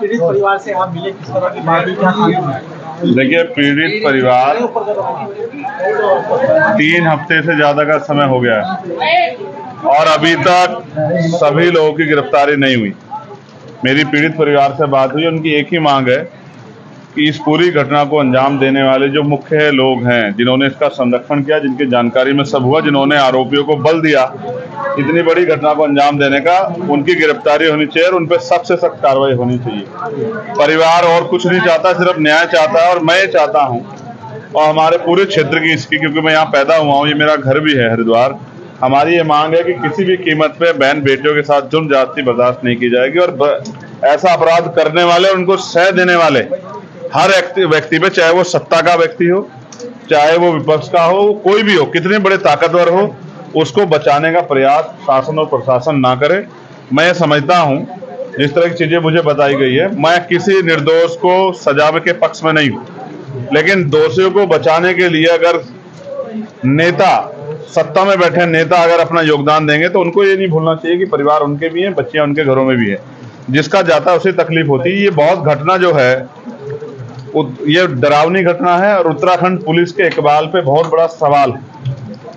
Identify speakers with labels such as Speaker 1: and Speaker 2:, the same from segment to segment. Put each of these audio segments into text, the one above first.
Speaker 1: पीड़ित परिवार से आप मिले, किस तरह की बात हुई, क्या कहा?
Speaker 2: देखिए, पीड़ित परिवार 3 हफ्ते से ज्यादा का समय हो गया है और अभी तक सभी लोगों की गिरफ्तारी नहीं हुई। मेरी पीड़ित परिवार से बात हुई, उनकी एक ही मांग है कि इस पूरी घटना को अंजाम देने वाले जो मुख्य लोग हैं, जिन्होंने इसका संरक्षण किया, जिनकी जानकारी में सब हुआ, जिन्होंने आरोपियों को बल दिया इतनी बड़ी घटना को अंजाम देने का, उनकी गिरफ्तारी होनी चाहिए और उन पर सख्त से सख्त कार्रवाई होनी चाहिए। परिवार और कुछ नहीं चाहता, सिर्फ न्याय चाहता है और मैं चाहता हूं और हमारे पूरे क्षेत्र की इसकी, क्योंकि मैं यहाँ पैदा हुआ हूँ, ये मेरा घर भी है हरिद्वार। हमारी ये मांग है कि किसी भी कीमत पे बहन बेटियों के साथ जुर्म ज्यादती बर्दाश्त नहीं की जाएगी और ऐसा अपराध करने वाले, उनको सह देने वाले हर व्यक्ति पे, चाहे वो सत्ता का व्यक्ति हो, चाहे वो विपक्ष का हो, कोई भी हो, कितने बड़े ताकतवर हो, उसको बचाने का प्रयास शासन और प्रशासन ना करे। मैं समझता हूं जिस तरह की चीजें मुझे बताई गई है, मैं किसी निर्दोष को सजा के पक्ष में नहीं हूं, लेकिन दोषियों को बचाने के लिए अगर नेता, सत्ता में बैठे नेता अगर अपना योगदान देंगे तो उनको ये नहीं भूलना चाहिए कि परिवार उनके भी हैं, बच्चियां उनके घरों में भी है। जिसका जाता है उसे तकलीफ होती है। ये बहुत घटना जो है ये डरावनी घटना है और उत्तराखंड पुलिस के इकबाल पे बहुत बड़ा सवाल है।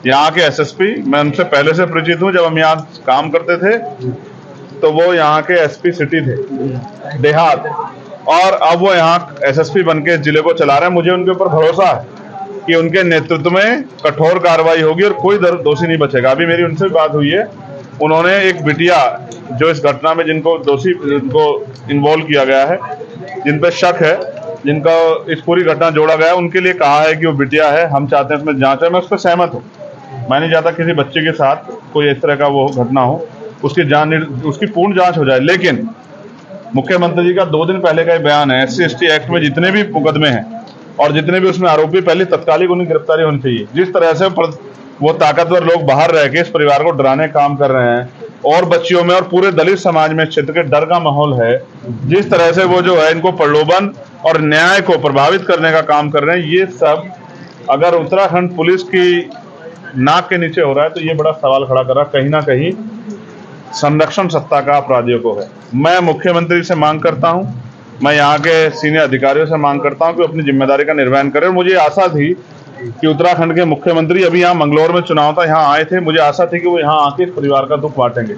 Speaker 2: यहाँ के एसएसपी, मैं उनसे पहले से परिचित हूँ, जब हम यहाँ काम करते थे तो वो यहाँ के एसपी सिटी थे देहात, और अब वो यहाँ एसएसपी बनके जिले को चला रहे हैं। मुझे उनके ऊपर भरोसा है कि उनके नेतृत्व में कठोर कार्रवाई होगी और कोई दोषी नहीं बचेगा। अभी मेरी उनसे बात हुई है, उन्होंने एक बिटिया जो इस घटना में जिनको इन्वॉल्व किया गया है, जिन पे शक है, जिनका इस पूरी घटना जोड़ा गया है, उनके लिए कहा है कि वो बिटिया है, हम चाहते हैं उसमें जांच है। मैं उस पर सहमत हूँ। मैं नहीं चाहता किसी बच्चे के साथ कोई इस तरह का वो घटना हो, उसकी पूर्ण जांच हो जाए। लेकिन मुख्यमंत्री जी का 2 दिन पहले का बयान है, SC/ST एक्ट में जितने भी मुकदमे हैं और जितने भी उसमें आरोपी, पहले तत्कालिक उनकी गिरफ्तारी होनी चाहिए। जिस तरह से वो ताकतवर लोग बाहर रह के इस परिवार को डराने काम कर रहे हैं और बच्चियों में और पूरे दलित समाज में क्षेत्र के डर का माहौल है, जिस तरह से वो जो है इनको प्रलोभन और न्याय को प्रभावित करने का काम कर रहे हैं, ये सब अगर उत्तराखंड पुलिस की नाक के नीचे हो रहा है तो ये बड़ा सवाल खड़ा कर रहा है। कहीं ना कहीं संरक्षण सत्ता का अपराधियों को है। मैं मुख्यमंत्री से मांग करता हूं, मैं यहाँ के सीनियर अधिकारियों से मांग करता हूं कि अपनी जिम्मेदारी का निर्वहन करें। और मुझे आशा थी कि उत्तराखंड के मुख्यमंत्री, अभी यहाँ मंगलौर में चुनाव था, यहाँ आए थे, मुझे आशा थी कि वो यहाँ आके इस परिवार का दुख बांटेंगे।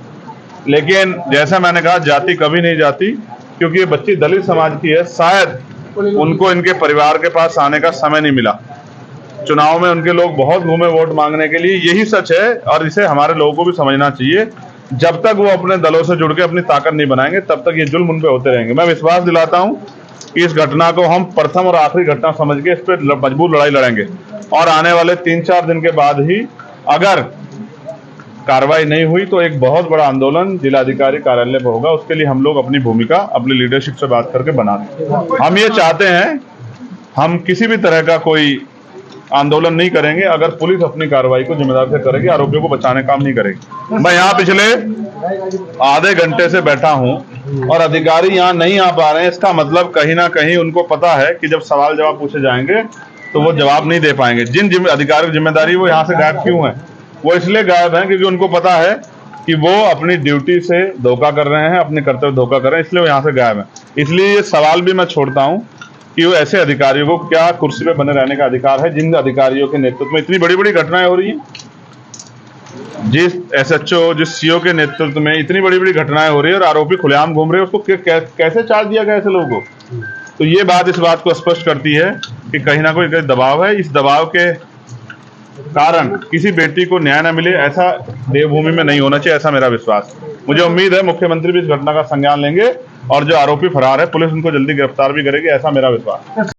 Speaker 2: लेकिन जैसा मैंने कहा, जाति कभी नहीं जाती, क्योंकि ये बच्ची दलित समाज की है। शायद उनको इनके परिवार के पास आने का समय नहीं मिला। चुनाव में उनके लोग बहुत घूमे वोट मांगने के लिए, यही सच है और इसे हमारे लोगों को भी समझना चाहिए। जब तक वो अपने दलों से जुड़ के अपनी ताकत नहीं बनाएंगे, तब तक ये जुल्म उन पे होते रहेंगे। मैं विश्वास दिलाता हूं कि इस घटना को हम प्रथम और आखिरी घटना समझ के इस पर मजबूत लड़ाई लड़ेंगे और आने वाले 3-4 दिन के बाद ही अगर कार्रवाई नहीं हुई तो एक बहुत बड़ा आंदोलन जिलाधिकारी कार्यालय पर होगा। उसके लिए हम लोग अपनी भूमिका अपनी लीडरशिप से बात करके बना दें। हम ये चाहते हैं, हम किसी भी तरह का कोई आंदोलन नहीं करेंगे अगर पुलिस अपनी कार्रवाई को जिम्मेदारी से करेगी, आरोपियों को बचाने काम नहीं करेगी। मैं यहाँ पिछले आधे घंटे से बैठा हूँ और अधिकारी यहाँ नहीं आ पा रहे हैं। इसका मतलब कहीं ना कहीं उनको पता है कि जब सवाल जवाब पूछे जाएंगे तो वो जवाब नहीं दे पाएंगे। जिन अधिकारी की जिम्मेदारी, वो यहाँ से गायब क्यों है? वो इसलिए गायब है क्योंकि उनको पता है कि वो अपनी ड्यूटी से धोखा कर रहे हैं, अपने कर्तव्य धोखा कर रहे हैं, इसलिए वो यहाँ से गायब है। इसलिए ये सवाल भी मैं छोड़ता हूँ कि वो ऐसे अधिकारियों को क्या कुर्सी पे बने रहने का अधिकार है, जिन अधिकारियों के नेतृत्व में इतनी बड़ी बड़ी घटनाएं हो रही हैं, जिस SHO, जिस CO के नेतृत्व में इतनी बड़ी बड़ी घटनाएं हो रही है और आरोपी खुलेआम घूम रहे हैं, उसको कैसे चार्ज दिया गया ऐसे लोगों को? तो ये बात इस बात को स्पष्ट करती है कि कहीं ना कोई दबाव है। इस दबाव के कारण किसी बेटी को न्याय न मिले, ऐसा देवभूमि में नहीं होना चाहिए, ऐसा मेरा विश्वास। मुझे उम्मीद है मुख्यमंत्री भी इस घटना का संज्ञान लेंगे और जो आरोपी फरार है, पुलिस उनको जल्दी गिरफ्तार भी करेगी, ऐसा मेरा विश्वास।